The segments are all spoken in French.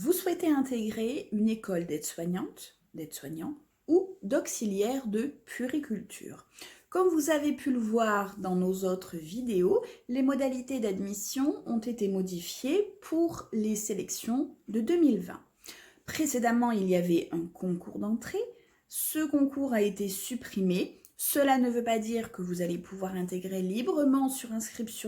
Vous souhaitez intégrer une école d'aide-soignant ou d'auxiliaire de puériculture. Comme vous avez pu le voir dans nos autres vidéos, les modalités d'admission ont été modifiées pour les sélections de 2020. Précédemment, il y avait un concours d'entrée. Ce concours a été supprimé. Cela ne veut pas dire que vous allez pouvoir intégrer librement sur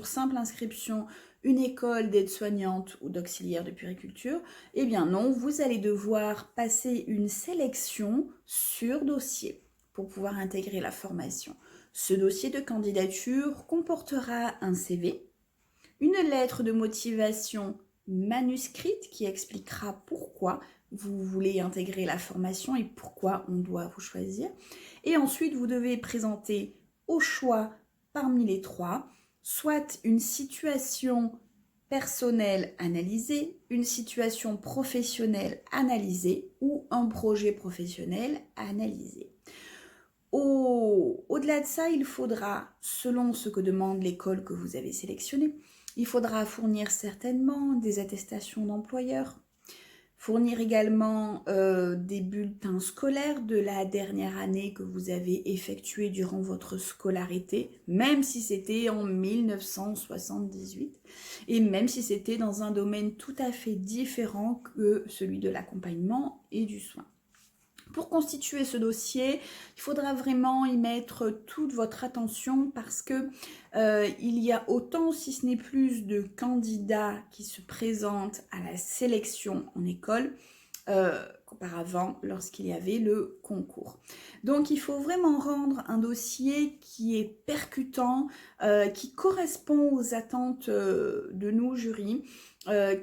simple inscription une école d'aide-soignante ou d'auxiliaire de puériculture. Eh bien non, vous allez devoir passer une sélection sur dossier pour pouvoir intégrer la formation. Ce dossier de candidature comportera un CV, une lettre de motivation manuscrite qui expliquera pourquoi vous voulez intégrer la formation et pourquoi on doit vous choisir. Et ensuite, vous devez présenter au choix parmi les trois, soit une situation personnelle analysée, une situation professionnelle analysée ou un projet professionnel analysé. Au-delà de ça, il faudra, selon ce que demande l'école que vous avez sélectionnée, il faudra fournir certainement des attestations d'employeurs, fournir également des bulletins scolaires de la dernière année que vous avez effectuée durant votre scolarité, même si c'était en 1978, et même si c'était dans un domaine tout à fait différent que celui de l'accompagnement et du soin. Pour constituer ce dossier, il faudra vraiment y mettre toute votre attention parce que il y a autant, si ce n'est plus, de candidats qui se présentent à la sélection en école qu'auparavant lorsqu'il y avait le concours. Donc il faut vraiment rendre un dossier qui est percutant, qui correspond aux attentes de nos jurys,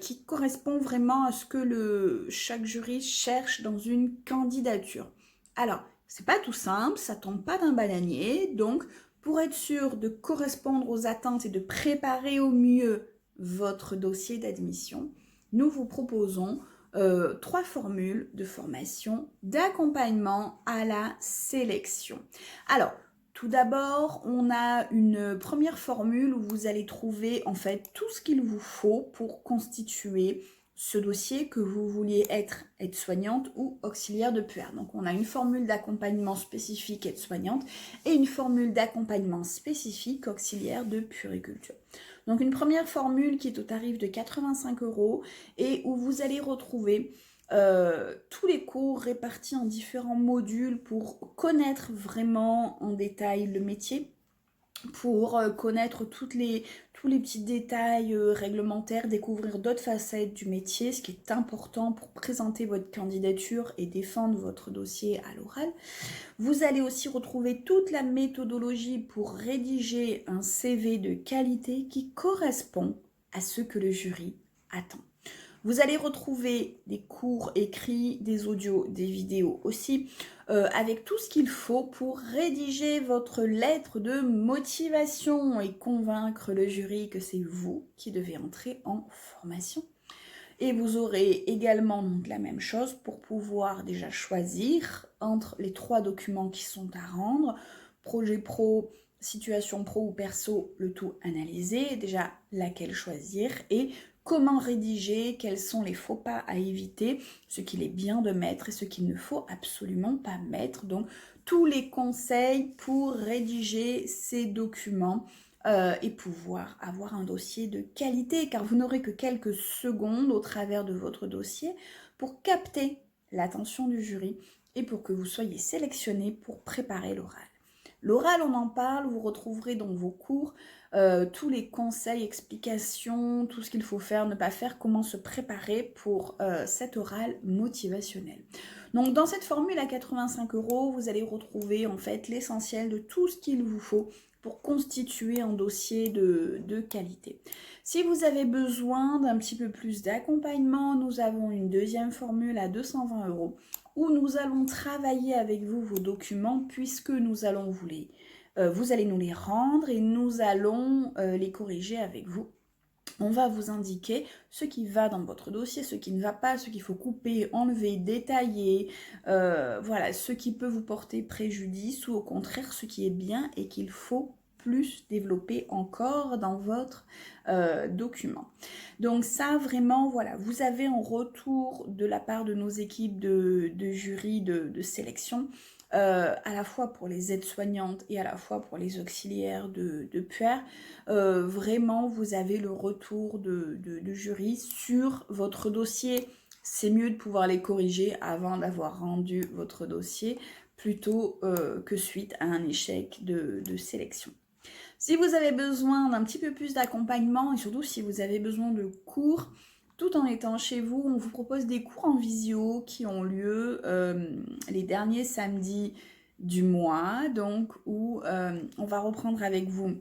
qui correspond vraiment à ce que chaque jury cherche dans une candidature. Alors, c'est pas tout simple, ça tombe pas d'un bananier, donc pour être sûr de correspondre aux attentes et de préparer au mieux votre dossier d'admission, nous vous proposons 3 formules de formation d'accompagnement à la sélection. Alors, tout d'abord, on a une première formule où vous allez trouver en fait tout ce qu'il vous faut pour constituer ce dossier que vous vouliez être aide-soignante ou auxiliaire de puère. Donc on a une formule d'accompagnement spécifique aide-soignante et une formule d'accompagnement spécifique auxiliaire de puériculture. Donc une première formule qui est au tarif de 85 € et où vous allez retrouver tous les cours répartis en différents modules pour connaître vraiment en détail le métier, pour connaître tous les petits détails réglementaires, découvrir d'autres facettes du métier, ce qui est important pour présenter votre candidature et défendre votre dossier à l'oral. Vous allez aussi retrouver toute la méthodologie pour rédiger un CV de qualité qui correspond à ce que le jury attend. Vous allez retrouver des cours écrits, des audios, des vidéos aussi, avec tout ce qu'il faut pour rédiger votre lettre de motivation et convaincre le jury que c'est vous qui devez entrer en formation. Et vous aurez également donc la même chose pour pouvoir déjà choisir entre les 3 documents qui sont à rendre, projet pro, situation pro ou perso, le tout analysé, déjà laquelle choisir et comment rédiger, quels sont les faux pas à éviter, ce qu'il est bien de mettre et ce qu'il ne faut absolument pas mettre. Donc tous les conseils pour rédiger ces documents et pouvoir avoir un dossier de qualité, car vous n'aurez que quelques secondes au travers de votre dossier pour capter l'attention du jury et pour que vous soyez sélectionné pour préparer l'oral. L'oral, on en parle, vous retrouverez dans vos cours tous les conseils, explications, tout ce qu'il faut faire, ne pas faire, comment se préparer pour cet oral motivationnel. Donc dans cette formule à 85 €, vous allez retrouver en fait l'essentiel de tout ce qu'il vous faut pour constituer un dossier de qualité. Si vous avez besoin d'un petit peu plus d'accompagnement, nous avons une deuxième formule à 220 € où nous allons travailler avec vous vos documents puisque nous allons vous allez nous les rendre et nous allons les corriger avec vous. On va vous indiquer ce qui va dans votre dossier, ce qui ne va pas, ce qu'il faut couper, enlever, détailler, voilà, ce qui peut vous porter préjudice ou au contraire ce qui est bien et qu'il faut plus développer encore dans votre document. Donc ça, vraiment, voilà, vous avez en retour de la part de nos équipes de jury de sélection, à la fois pour les aides-soignantes et à la fois pour les auxiliaires de puère, vraiment, vous avez le retour de jury sur votre dossier. C'est mieux de pouvoir les corriger avant d'avoir rendu votre dossier plutôt que suite à un échec de sélection. Si vous avez besoin d'un petit peu plus d'accompagnement et surtout si vous avez besoin de cours, tout en étant chez vous, on vous propose des cours en visio qui ont lieu les derniers samedis du mois, donc où on va reprendre avec vous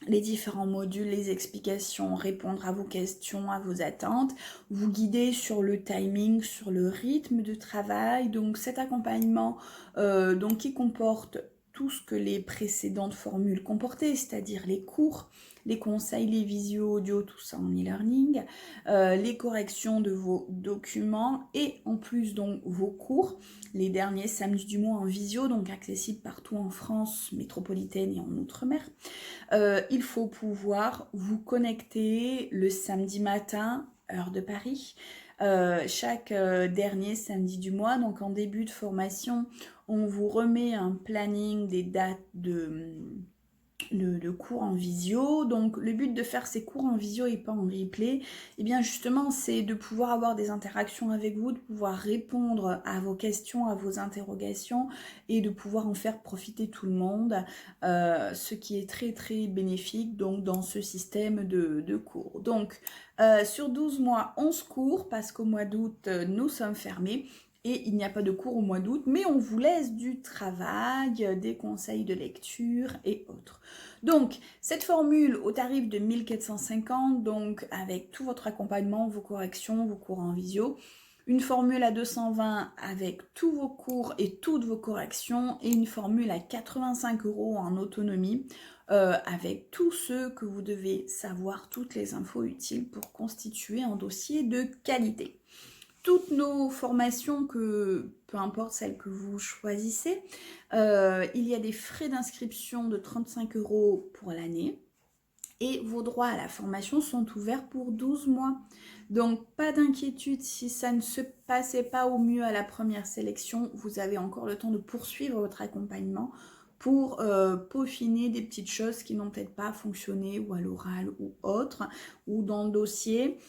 les différents modules, les explications, répondre à vos questions, à vos attentes, vous guider sur le timing, sur le rythme de travail. Donc cet accompagnement donc, qui comporte tout ce que les précédentes formules comportaient, c'est-à-dire les cours, les conseils, les visios, audio, tout ça en e-learning, les corrections de vos documents et en plus donc vos cours, les derniers samedis du mois en visio, donc accessibles partout en France métropolitaine et en Outre-mer. Il faut pouvoir vous connecter le samedi matin, heure de Paris, chaque dernier samedi du mois. Donc en début de formation, on vous remet un planning des dates de cours en visio. Donc le but de faire ces cours en visio et pas en replay, et bien justement c'est de pouvoir avoir des interactions avec vous, de pouvoir répondre à vos questions, à vos interrogations et de pouvoir en faire profiter tout le monde, ce qui est très très bénéfique donc dans ce système de cours. Donc sur 12 mois 11 cours parce qu'au mois d'août nous sommes fermés. Et il n'y a pas de cours au mois d'août, mais on vous laisse du travail, des conseils de lecture et autres. Donc, cette formule au tarif de 1450, donc avec tout votre accompagnement, vos corrections, vos cours en visio, une formule à 220 avec tous vos cours et toutes vos corrections, et une formule à 85 € en autonomie, avec tout ce que vous devez savoir, toutes les infos utiles pour constituer un dossier de qualité. Toutes nos formations, peu importe celle que vous choisissez, il y a des frais d'inscription de 35 € pour l'année et vos droits à la formation sont ouverts pour 12 mois. Donc pas d'inquiétude si ça ne se passait pas au mieux à la première sélection, vous avez encore le temps de poursuivre votre accompagnement pour peaufiner des petites choses qui n'ont peut-être pas fonctionné ou à l'oral ou autre, ou dans le dossier.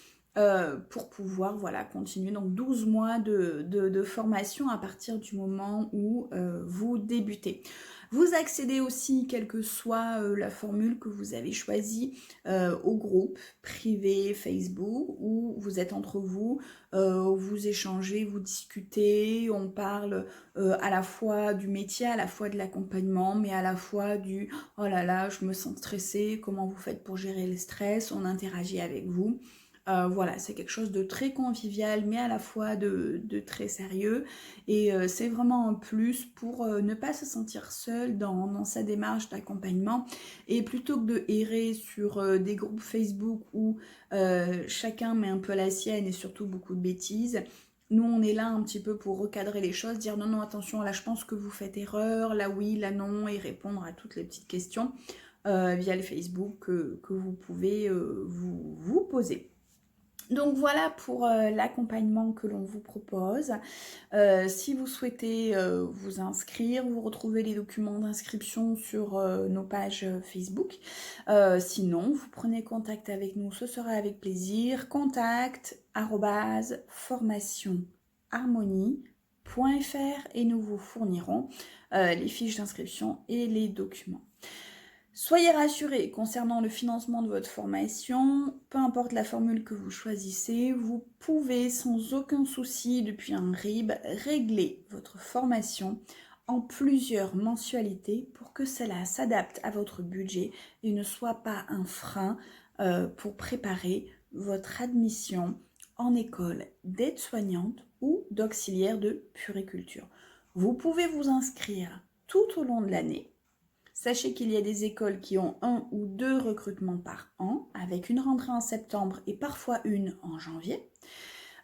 Pour pouvoir voilà, continuer. Donc 12 mois de formation à partir du moment où vous débutez. Vous accédez aussi, quelle que soit la formule que vous avez choisie, au groupe privé Facebook où vous êtes entre vous, vous échangez, vous discutez, on parle à la fois du métier, à la fois de l'accompagnement, mais à la fois du « oh là là, je me sens stressée, comment vous faites pour gérer le stress ?» On interagit avec vous. Voilà, c'est quelque chose de très convivial, mais à la fois de très sérieux. Et c'est vraiment un plus pour ne pas se sentir seul dans sa démarche d'accompagnement. Et plutôt que de errer sur des groupes Facebook où chacun met un peu la sienne et surtout beaucoup de bêtises, nous, on est là un petit peu pour recadrer les choses, dire non, non, attention, là, je pense que vous faites erreur, là, oui, là, non, et répondre à toutes les petites questions via le Facebook que vous pouvez vous poser. Donc voilà pour l'accompagnement que l'on vous propose. Si vous souhaitez vous inscrire, vous retrouvez les documents d'inscription sur nos pages Facebook. Sinon, vous prenez contact avec nous, ce sera avec plaisir. contact@formationharmonie.fr et nous vous fournirons les fiches d'inscription et les documents. Soyez rassurés concernant le financement de votre formation, peu importe la formule que vous choisissez, vous pouvez sans aucun souci depuis un RIB régler votre formation en plusieurs mensualités pour que cela s'adapte à votre budget et ne soit pas un frein pour préparer votre admission en école d'aide-soignante ou d'auxiliaire de puériculture. Vous pouvez vous inscrire tout au long de l'année. Sachez qu'il y a des écoles qui ont 1 ou 2 recrutements par an, avec une rentrée en septembre et parfois une en janvier.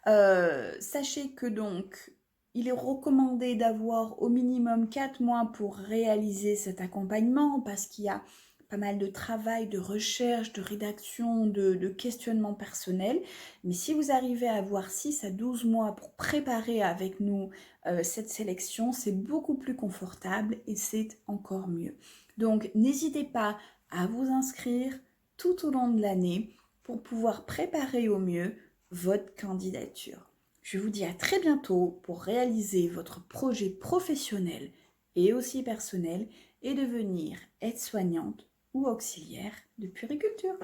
Sachez que donc, il est recommandé d'avoir au minimum 4 mois pour réaliser cet accompagnement, parce qu'il y a pas mal de travail, de recherche, de rédaction, de questionnement personnel. Mais si vous arrivez à avoir 6 à 12 mois pour préparer avec nous cette sélection, c'est beaucoup plus confortable et c'est encore mieux. Donc, n'hésitez pas à vous inscrire tout au long de l'année pour pouvoir préparer au mieux votre candidature. Je vous dis à très bientôt pour réaliser votre projet professionnel et aussi personnel et devenir aide-soignante ou auxiliaire de puériculture.